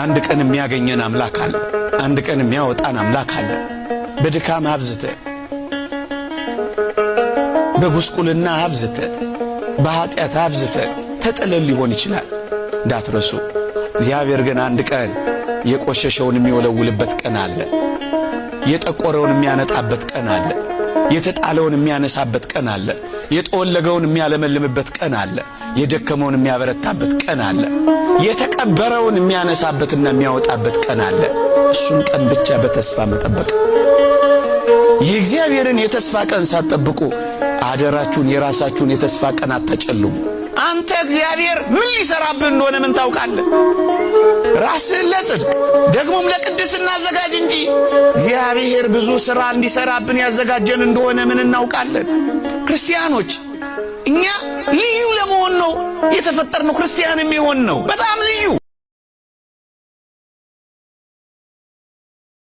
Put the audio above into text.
አንድ ቀን የሚያገኘን አምላክ አለ። አንድ ቀን የሚያወጣን አምላክ አለ። በድካም አብዝተ፣ በጉስቁልና አብዝተ፣ በኃጢአት አብዝተ ተጥለል ሊሆን ይችላል። እንዳትረሱ። እግዚአብሔር ግን አንድ ቀን የቆሸሸውን የሚወለውልበት ቀን አለ። የጠቆረውን የሚያነጣበት ቀን አለ። የተጣለውን የሚያነሳበት ቀን አለ። የጠወለገውን የሚያለመልምበት ቀን አለ። የደከመውን የሚያበረታበት ቀን አለ። የተቀበረውን የሚያነሳበትና የሚያወጣበት ቀን አለ። እሱን ቀን ብቻ በተስፋ መጠበቅ። የእግዚአብሔርን የተስፋ ቀን ሳትጠብቁ አደራችሁን የራሳችሁን የተስፋ ቀን አታጨልሙ። አንተ እግዚአብሔር ምን ሊሰራብህ እንደሆነ ምን ታውቃለህ? ራስህን ለጽድቅ ደግሞም ለቅድስና አዘጋጅ እንጂ እግዚአብሔር ብዙ ሥራ እንዲሰራብን ያዘጋጀን እንደሆነ ምን እናውቃለን? ክርስቲያኖች እኛ ልዩ ለመሆን ነው የተፈጠርነው። ክርስቲያን የሚሆን ነው በጣም ልዩ